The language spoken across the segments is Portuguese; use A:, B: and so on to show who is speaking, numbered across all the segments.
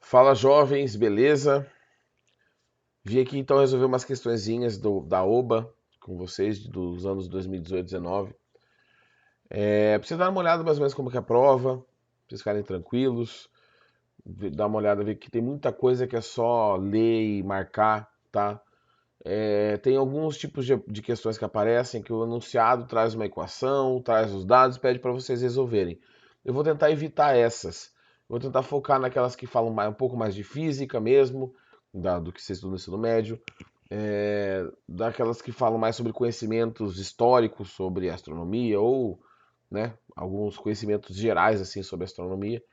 A: Fala jovens, beleza? Vim aqui então resolver umas questõezinhas da OBA com vocês dos anos 2018 e 2019. Pra vocês darem uma olhada mais ou menos como que é a prova, pra vocês ficarem tranquilos, dar uma olhada, ver que tem muita coisa que é só ler e marcar, tá? Tem alguns tipos de questões que aparecem que o enunciado traz uma equação, traz os dados, pede para vocês resolverem. Eu vou tentar evitar essas. Vou tentar focar naquelas que falam um pouco mais de física mesmo, do que vocês estudam no ensino médio, daquelas que falam mais sobre conhecimentos históricos sobre astronomia ou, né, alguns conhecimentos gerais assim sobre astronomia.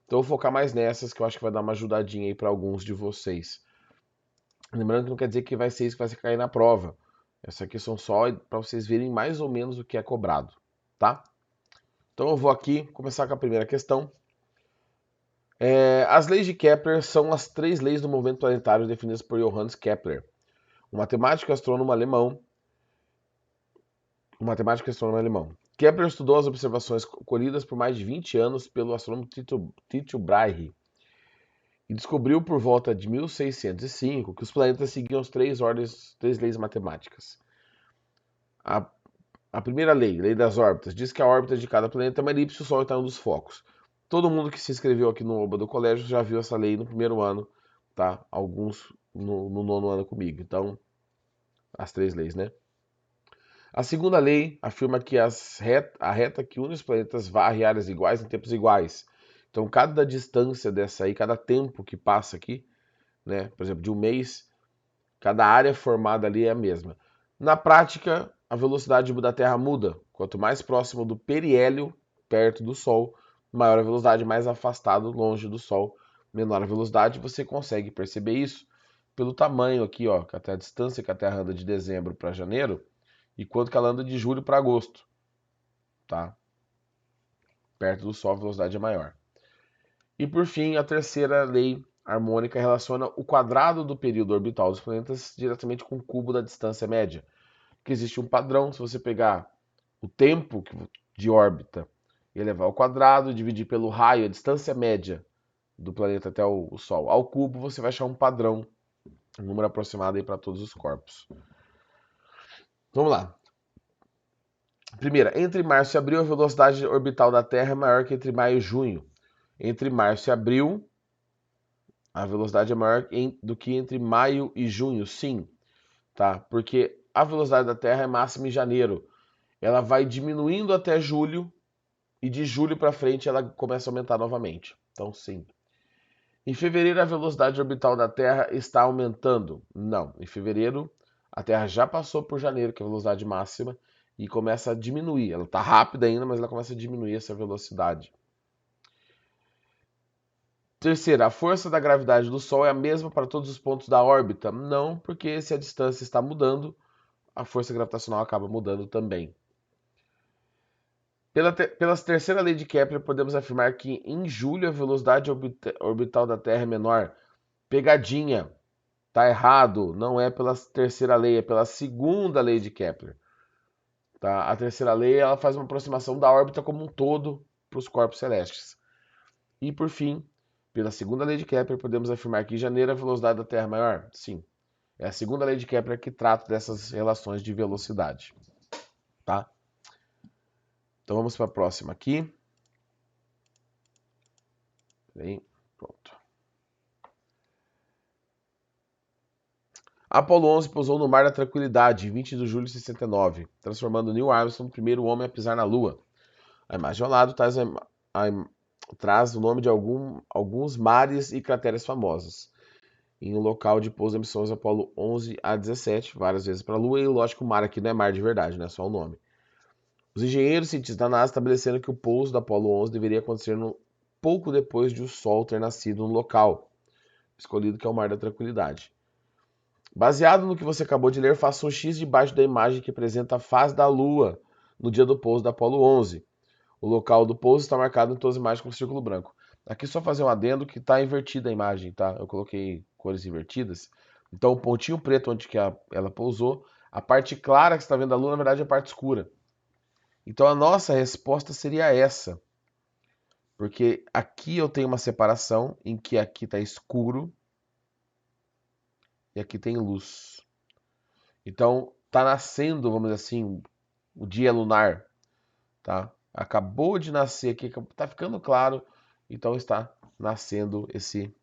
A: Então eu vou focar mais nessas que eu acho que vai dar uma ajudadinha aí para alguns de vocês. Lembrando que não quer dizer que vai ser isso que vai cair na prova. Essas aqui são só para vocês verem mais ou menos o que é cobrado, tá? Então eu vou aqui começar com a primeira questão. As leis de Kepler são as três leis do movimento planetário definidas por Johannes Kepler, um matemático e astrônomo alemão. Kepler estudou as observações colhidas por mais de 20 anos pelo astrônomo Tycho Brahe e descobriu por volta de 1605 que os planetas seguiam as três leis matemáticas. A primeira lei das órbitas, diz que a órbita de cada planeta é uma elipse e o Sol está um dos focos. Todo mundo que se inscreveu aqui no OBA do colégio já viu essa lei no primeiro ano, tá? Alguns no nono ano comigo. Então, as três leis, né? A segunda lei afirma que a reta que une os planetas varre áreas iguais em tempos iguais. Então, cada distância dessa aí, cada tempo que passa aqui, né? Por exemplo, de um mês, cada área formada ali é a mesma. Na prática, a velocidade da Terra muda. Quanto mais próximo do periélio, perto do Sol, maior a velocidade, mais afastado, longe do Sol, menor a velocidade. Você consegue perceber isso pelo tamanho aqui, ó, que até a distância que a Terra anda de dezembro para janeiro e quanto que ela anda de julho para agosto, tá? Perto do Sol, a velocidade é maior. E por fim, a terceira lei harmônica relaciona o quadrado do período orbital dos planetas diretamente com o cubo da distância média. Que existe um padrão, se você pegar o tempo de órbita e elevar ao quadrado, dividir pelo raio, a distância média do planeta até o Sol ao cubo, você vai achar um padrão, um número aproximado aí para todos os corpos. Vamos lá. Primeira, entre março e abril, a velocidade orbital da Terra é maior que entre maio e junho. Entre março e abril, a velocidade é maior do que entre maio e junho, sim, tá? Porque a velocidade da Terra é máxima em janeiro. Ela vai diminuindo até julho e de julho para frente ela começa a aumentar novamente. Então, sim. Em fevereiro, a velocidade orbital da Terra está aumentando? Não. Em fevereiro, a Terra já passou por janeiro, que é a velocidade máxima, e começa a diminuir. Ela está rápida ainda, mas ela começa a diminuir essa velocidade. Terceira, a força da gravidade do Sol é a mesma para todos os pontos da órbita? Não, porque se a distância está mudando, a força gravitacional acaba mudando também. Pela terceira lei de Kepler, podemos afirmar que em julho a velocidade orbital da Terra é menor. Pegadinha, tá errado, não é pela terceira lei, é pela segunda lei de Kepler. Tá? A terceira lei ela faz uma aproximação da órbita como um todo para os corpos celestes. E por fim, pela segunda lei de Kepler, podemos afirmar que em janeiro a velocidade da Terra é maior? Sim. É a segunda lei de Kepler que trata dessas relações de velocidade. Tá? Então vamos para a próxima aqui. Peraí, pronto. Apollo 11 pousou no Mar da Tranquilidade em 20 de julho de 69, transformando Neil Armstrong no primeiro homem a pisar na Lua. A imagem ao lado traz o nome de alguns mares e crateras famosos, em um local de pouso de missões Apollo 11 a 17, várias vezes para a Lua, e lógico, o mar aqui não é mar de verdade, não é só o nome. Os engenheiros e cientistas da NASA estabeleceram que o pouso da Apollo 11 deveria acontecer pouco depois de o Sol ter nascido no local escolhido, que é o Mar da Tranquilidade. Baseado no que você acabou de ler, faça um X debaixo da imagem que apresenta a fase da Lua no dia do pouso da Apollo 11. O local do pouso está marcado em todas as imagens com círculo branco. Aqui só fazer um adendo que está invertida a imagem, tá? Eu coloquei cores invertidas. Então o pontinho preto onde que ela pousou, a parte clara que você está vendo da Lua, na verdade é a parte escura. Então a nossa resposta seria essa. Porque aqui eu tenho uma separação em que aqui está escuro e aqui tem luz. Então, tá nascendo, vamos dizer assim, o dia lunar, tá? Acabou de nascer aqui, tá ficando claro, então está nascendo esse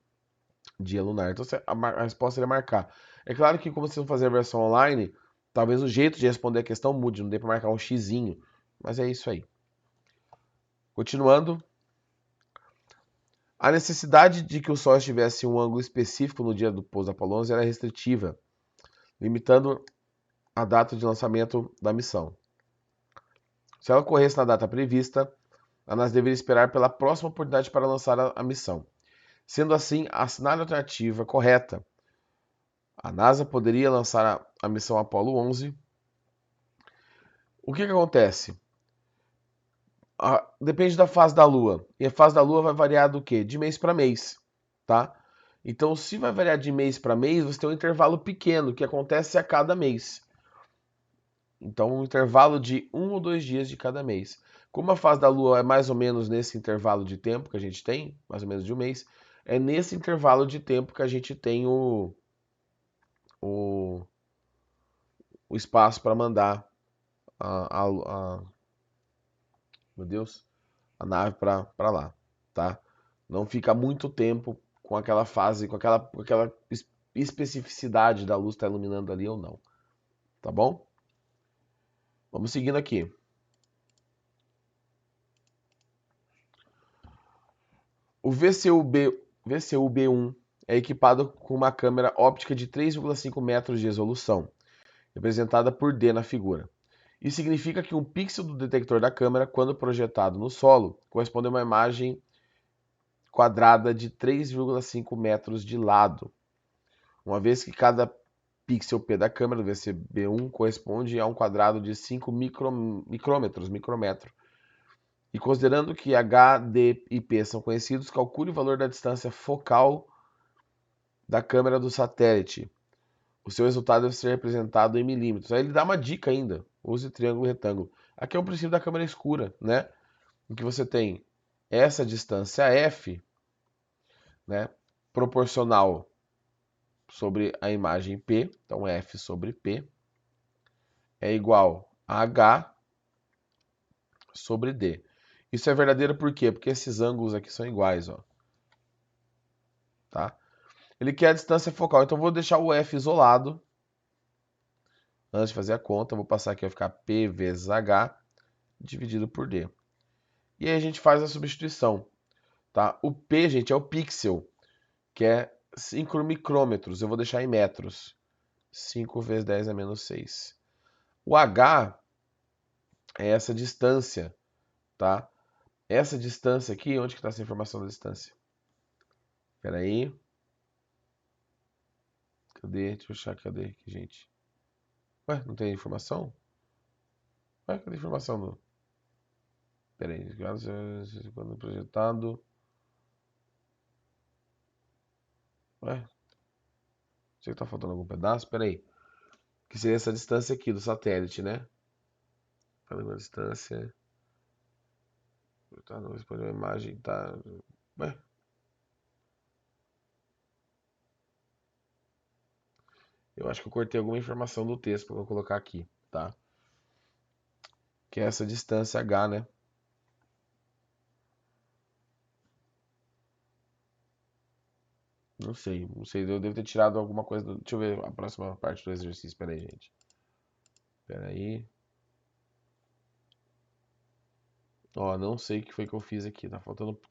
A: dia lunar. Então, a resposta é marcar. É claro que como vocês vão fazer a versão online, talvez o jeito de responder a questão mude, não dê para marcar um xizinho, mas é isso aí. Continuando, a necessidade de que o Sol estivesse em um ângulo específico no dia do pouso Apollo 11 era restritiva, limitando a data de lançamento da missão. Se ela ocorresse na data prevista, a NASA deveria esperar pela próxima oportunidade para lançar a missão. Sendo assim, assinar a alternativa correta. A NASA poderia lançar a missão Apollo 11. O que acontece? Depende da fase da Lua. E a fase da Lua vai variar do quê? De mês para mês, tá? Então, se vai variar de mês para mês, você tem um intervalo pequeno, que acontece a cada mês. Então, um intervalo de 1 ou 2 dias de cada mês. Como a fase da Lua é mais ou menos nesse intervalo de tempo que a gente tem, mais ou menos de um mês, é nesse intervalo de tempo que a gente tem o, o espaço para mandar meu Deus, a nave para lá, tá? Não fica muito tempo com aquela fase, com aquela especificidade da luz estar iluminando ali ou não, tá bom? Vamos seguindo aqui. O VCU-B1 é equipado com uma câmera óptica de 3,5 metros de resolução, representada por D na figura. Isso significa que um pixel do detector da câmera, quando projetado no solo, corresponde a uma imagem quadrada de 3,5 metros de lado, uma vez que cada pixel P da câmera do VCB1 corresponde a um quadrado de 5 micrômetro. E considerando que H, D e P são conhecidos, calcule o valor da distância focal da câmera do satélite. O seu resultado deve ser representado em milímetros. Aí ele dá uma dica ainda. Use triângulo e retângulo. Aqui é o princípio da câmera escura, né? Em que você tem essa distância F, né, proporcional sobre a imagem P, então F sobre P, é igual a H sobre D. Isso é verdadeiro por quê? Porque esses ângulos aqui são iguais, ó. Tá? Ele quer a distância focal, então eu vou deixar o F isolado. Antes de fazer a conta, eu vou passar aqui, vai ficar P vezes H dividido por D. E aí a gente faz a substituição. Tá? O P, gente, é o pixel, que é 5 micrômetros. Eu vou deixar em metros. 5 vezes 10 a menos 6. O H é essa distância, tá? Essa distância aqui, onde que está essa informação da distância? Espera aí. Cadê? Deixa eu achar, cadê aqui, gente? Ué, não tem informação? Ué, cadê a informação? Espera aí. Quando projetado... Ué, sei que tá faltando algum pedaço? Espera aí. Que seria essa distância aqui do satélite, né? Falando a distância... Tá, não respondeu a imagem, tá... Ué? Eu acho que eu cortei alguma informação do texto para eu colocar aqui, tá? Que é essa distância H, né? Não sei, não sei. Eu devo ter tirado alguma coisa. Deixa eu ver a próxima parte do exercício. Espera aí, gente. Espera aí. Ó, não sei o que foi que eu fiz aqui. Tá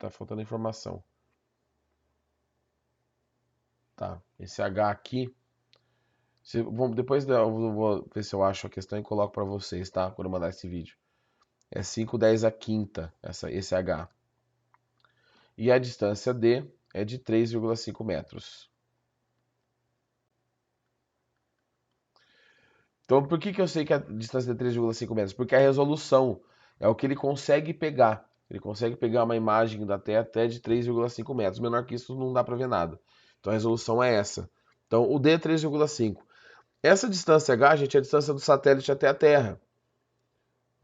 A: faltando informação. Tá. Esse H aqui. Depois eu vou ver se eu acho a questão e coloco para vocês, tá? Quando eu mandar esse vídeo. É 5/10 a quinta, esse H. E a distância D é de 3,5 metros. Então, por que eu sei que a distância é 3,5 metros? Porque a resolução é o que ele consegue pegar. Ele consegue pegar uma imagem da Terra até de 3,5 metros. Menor que isso não dá para ver nada. Então a resolução é essa. Então o D é 3,5. Essa distância H, gente, é a distância do satélite até a Terra.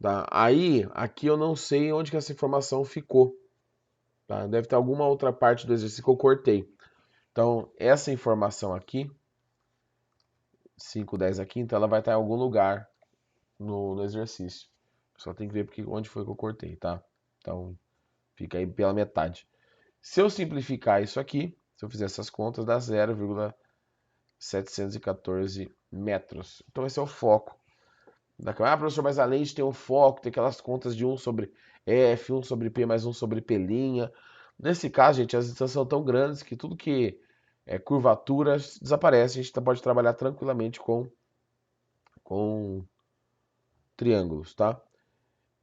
A: Tá? Aí, aqui eu não sei onde que essa informação ficou. Tá? Deve ter alguma outra parte do exercício que eu cortei. Então, essa informação aqui, 5, 10 aqui, então ela vai estar em algum lugar no exercício. Só tem que ver porque, onde foi que eu cortei, tá? Então, fica aí pela metade. Se eu simplificar isso aqui, se eu fizer essas contas, dá 0,714 metros. Então, esse é o foco da câmera. Ah, professor, mas a lente tem um foco, tem aquelas contas de 1 sobre F, 1 sobre P mais 1 sobre P'. Nesse caso, gente, as distâncias são tão grandes que tudo que é curvaturas desaparece. A gente pode trabalhar tranquilamente com triângulos, tá?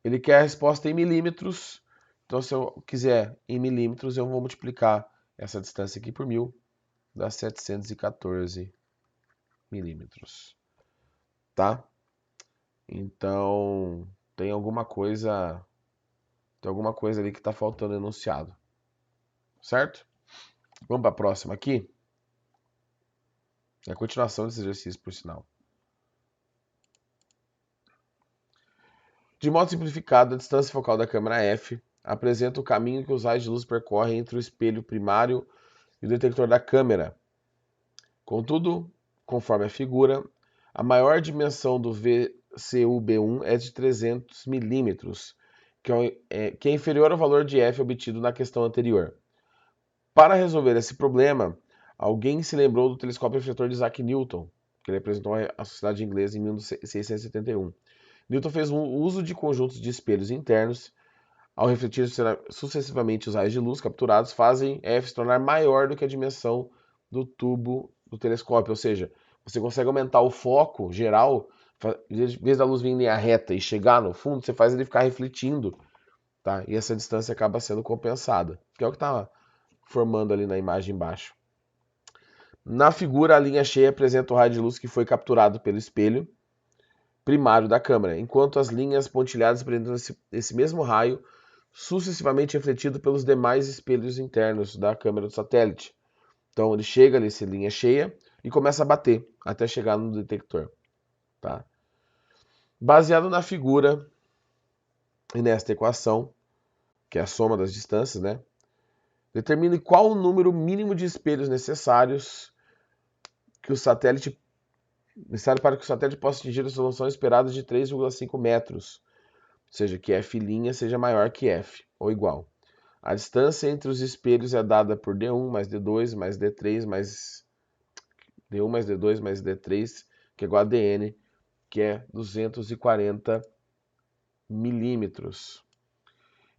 A: Ele quer a resposta em milímetros. Então, se eu quiser em milímetros, eu vou multiplicar essa distância aqui por 1000, dá 714 milímetros, tá? Então, tem alguma coisa ali que está faltando no enunciado, certo? Vamos para a próxima aqui. É a continuação desse exercício, por sinal. De modo simplificado, a distância focal da câmera F apresenta o caminho que os raios de luz percorrem entre o espelho primário e o detector da câmera. Contudo, conforme a figura, a maior dimensão do VCUB1 é de 300 milímetros, que é inferior ao valor de F obtido na questão anterior. Para resolver esse problema, alguém se lembrou do telescópio refletor de Isaac Newton, que ele apresentou à sociedade inglesa em 1671. Newton fez um uso de conjuntos de espelhos internos. Ao refletir sucessivamente os raios de luz capturados, fazem F se tornar maior do que a dimensão do tubo do telescópio. Ou seja, você consegue aumentar o foco geral, em vez da luz vir em linha reta e chegar no fundo, você faz ele ficar refletindo, tá? E essa distância acaba sendo compensada, que é o que está formando ali na imagem embaixo. Na figura, a linha cheia apresenta o raio de luz que foi capturado pelo espelho primário da câmera, enquanto as linhas pontilhadas apresentam esse mesmo raio sucessivamente refletido pelos demais espelhos internos da câmera do satélite. Então ele chega nessa linha cheia e começa a bater até chegar no detector. Tá? Baseado na figura e nesta equação, que é a soma das distâncias, né? Determine qual o número mínimo de espelhos necessário para que o satélite possa atingir a resolução esperada de 3,5 metros, ou seja, que F' seja maior que F, ou igual. A distância entre os espelhos é dada por D1 mais D2 mais D3 mais D1 mais D2 mais D3, que é igual a DN, que é 240 milímetros.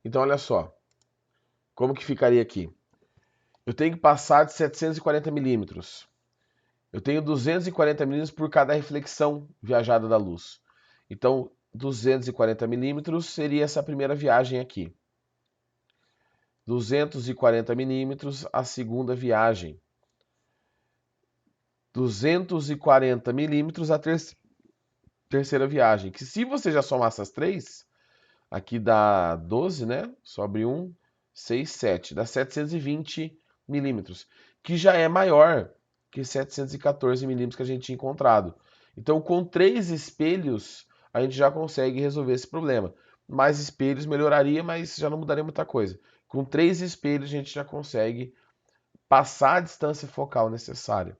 A: Então, olha só, como que ficaria aqui? Eu tenho que passar de 740 milímetros. Eu tenho 240 milímetros por cada reflexão viajada da luz. Então, 240 milímetros seria essa primeira viagem aqui. 240 milímetros a segunda viagem. 240 milímetros a terceira viagem. Que se você já somar essas três, aqui dá 12, né? Sobre 1, 6, 7. Dá 720 milímetros. Que já é maior que 714 milímetros que a gente tinha encontrado. Então, com 3 espelhos, a gente já consegue resolver esse problema. Mais espelhos melhoraria, mas já não mudaria muita coisa. Com 3 espelhos, a gente já consegue passar a distância focal necessária.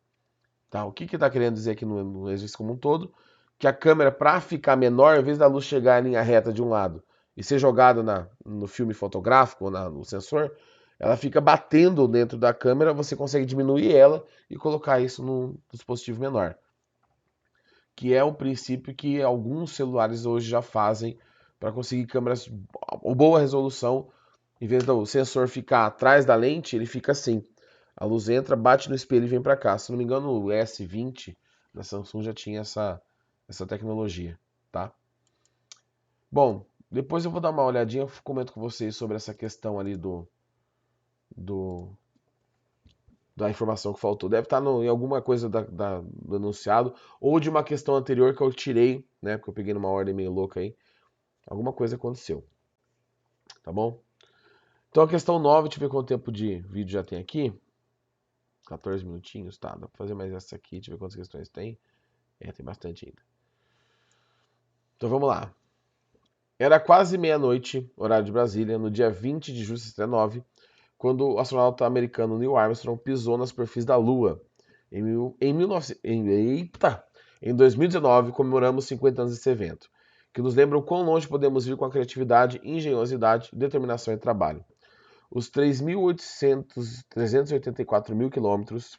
A: Tá? O que está querendo dizer aqui no exercício como um todo? Que a câmera, para ficar menor, em vez da luz chegar em linha reta de um lado e ser jogada no filme fotográfico ou no sensor, ela fica batendo dentro da câmera, você consegue diminuir ela e colocar isso num dispositivo menor. Que é um princípio que alguns celulares hoje já fazem para conseguir câmeras ou boa resolução. Em vez do sensor ficar atrás da lente, ele fica assim. A luz entra, bate no espelho e vem para cá. Se não me engano, o S20 da Samsung já tinha essa tecnologia, tá? Bom, depois eu vou dar uma olhadinha, eu comento com vocês sobre essa questão ali do da informação que faltou. Deve estar em alguma coisa do enunciado ou de uma questão anterior que eu tirei, né? Porque eu peguei numa ordem meio louca aí. Alguma coisa aconteceu, tá bom? Então a questão 9, deixa eu ver quanto tempo de vídeo já tem aqui. 14 minutinhos, tá? Dá pra fazer mais essa aqui, deixa eu ver quantas questões tem. Tem bastante ainda. Então vamos lá. Era quase meia-noite, horário de Brasília, no dia 20 de julho de 69, quando o astronauta americano Neil Armstrong pisou na superfície da Lua. Em 2019, comemoramos 50 anos desse evento, que nos lembra o quão longe podemos ir com a criatividade, engenhosidade, determinação e trabalho. Os 384 mil quilômetros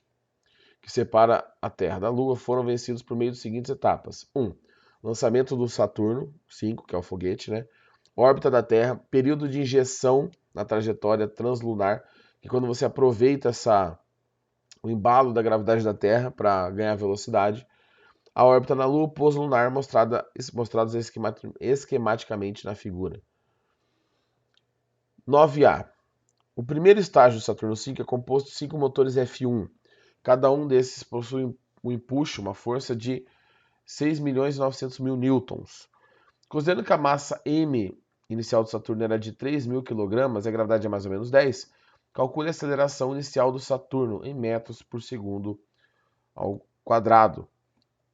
A: que separa a Terra da Lua foram vencidos por meio das seguintes etapas. 1. Lançamento do Saturno 5, que é o foguete, né? Órbita da Terra, período de injeção na trajetória translunar, que quando você aproveita o embalo da gravidade da Terra para ganhar velocidade. A órbita na Lua, pouso lunar mostrados esquematicamente na figura. 9A. O primeiro estágio do Saturno V é composto de 5 motores F1. Cada um desses possui um empuxo, uma força de 6.900.000 newtons. Considerando que a massa M inicial do Saturno era de 3.000 kg e a gravidade é mais ou menos 10, calcule a aceleração inicial do Saturno em metros por segundo ao quadrado.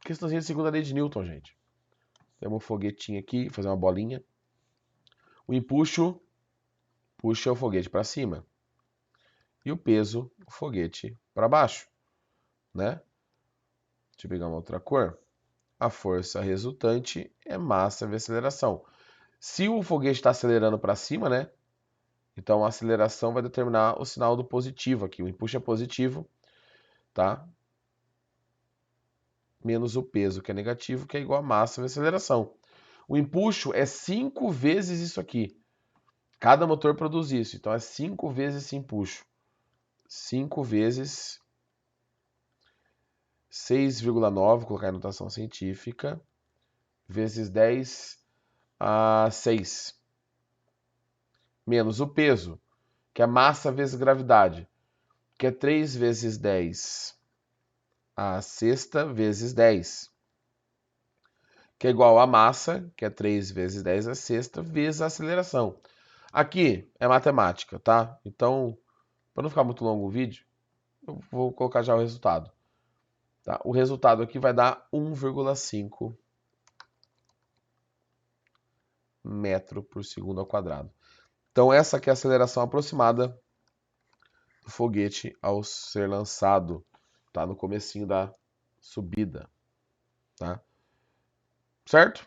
A: Questãozinha de segunda lei de Newton, gente. Temos um foguetinho aqui, fazer uma bolinha. O empuxo puxa o foguete para cima. E o peso, o foguete para baixo, né? Deixa eu pegar uma outra cor. A força resultante é massa vezes aceleração. Se o foguete está acelerando para cima, né? Então a aceleração vai determinar o sinal do positivo aqui. O empuxo é positivo, tá? Menos o peso, que é negativo, que é igual a massa vezes aceleração. O empuxo é 5 vezes isso aqui. Cada motor produz isso. Então é 5 vezes esse empuxo. 5 vezes 6,9, vou colocar em notação científica, vezes 10 a 6. Menos o peso, que é massa vezes gravidade, que é 3 vezes 10 a sexta vezes 10, que é igual a massa, que é 3 vezes 10 a sexta, vezes a aceleração. Aqui é matemática, tá? Então, para não ficar muito longo o vídeo, eu vou colocar já o resultado. Tá? O resultado aqui vai dar 1,5 metro por segundo ao quadrado. Então essa aqui é a aceleração aproximada do foguete ao ser lançado, tá? No comecinho da subida, tá? Certo?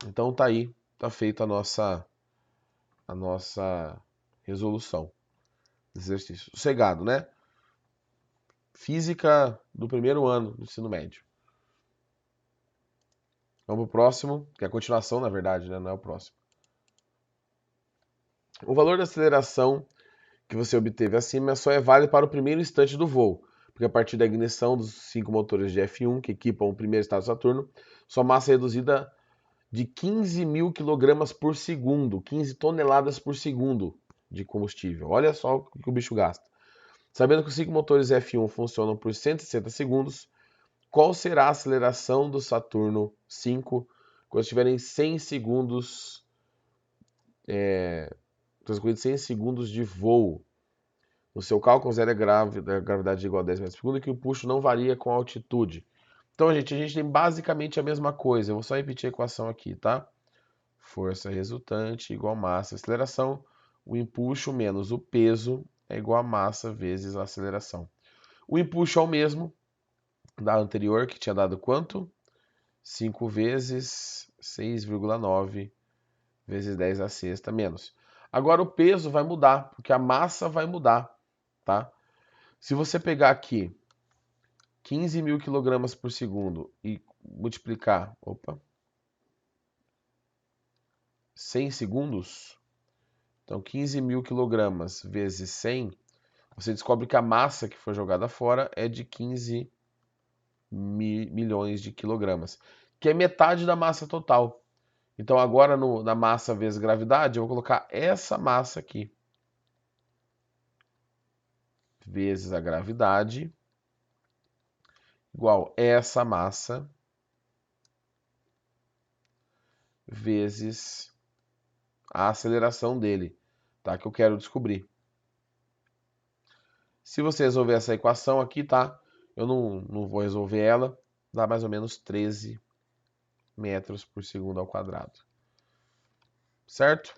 A: Então tá aí, tá feita a nossa resolução desse exercício. Sossegado, né? Física do primeiro ano do ensino médio. Vamos pro próximo, que é a continuação, na verdade, né? Não é o próximo. O valor da aceleração que você obteve acima só é válido para o primeiro instante do voo, porque a partir da ignição dos 5 motores de F1 que equipam o primeiro estágio Saturno, sua massa é reduzida de 15.000 kg por segundo, 15 toneladas por segundo de combustível. Olha só o que o bicho gasta. Sabendo que os 5 motores F1 funcionam por 160 segundos, qual será a aceleração do Saturno V quando estiverem 100 segundos, transcorridos 100 segundos de voo? No seu cálculo, zero é gravidade igual a 10 metros por segundo e que o empuxo não varia com a altitude. Então, gente, a gente tem basicamente a mesma coisa. Eu vou só repetir a equação aqui, tá? Força resultante igual massa, aceleração. O empuxo menos o peso é igual a massa vezes a aceleração. O empuxo é o mesmo da anterior, que tinha dado quanto? 5 vezes 6,9 vezes 10 a sexta menos. Agora o peso vai mudar, porque a massa vai mudar, tá? Se você pegar aqui 15.000 kg por segundo e multiplicar, 100 segundos, então 15.000 kg vezes 100, você descobre que a massa que foi jogada fora é de 15 milhões de quilogramas, que é metade da massa total. Então agora na massa vezes gravidade, eu vou colocar essa massa aqui, vezes a gravidade, igual essa massa, vezes a aceleração dele, tá? Que eu quero descobrir. Se você resolver essa equação aqui, tá? Eu não vou resolver ela, dá mais ou menos 13 metros por segundo ao quadrado. Certo?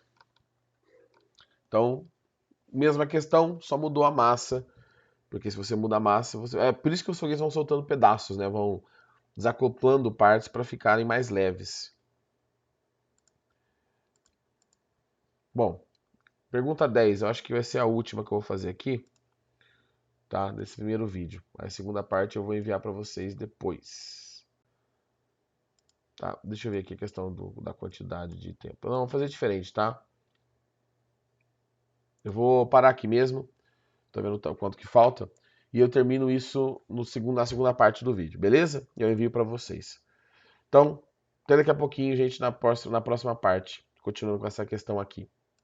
A: Então, mesma questão, só mudou a massa. Porque se você muda a massa, é por isso que os foguetes vão soltando pedaços, né? Vão desacoplando partes para ficarem mais leves. Bom, pergunta 10, eu acho que vai ser a última que eu vou fazer aqui, tá? Desse primeiro vídeo. A segunda parte eu vou enviar para vocês depois. Tá? Deixa eu ver aqui a questão da quantidade de tempo. Não, vou fazer diferente, tá? Eu vou parar aqui mesmo. Tá vendo o quanto que falta? E eu termino isso na segunda parte do vídeo, beleza? E eu envio para vocês. Então, até daqui a pouquinho, gente, na próxima parte. Continuando com essa questão aqui.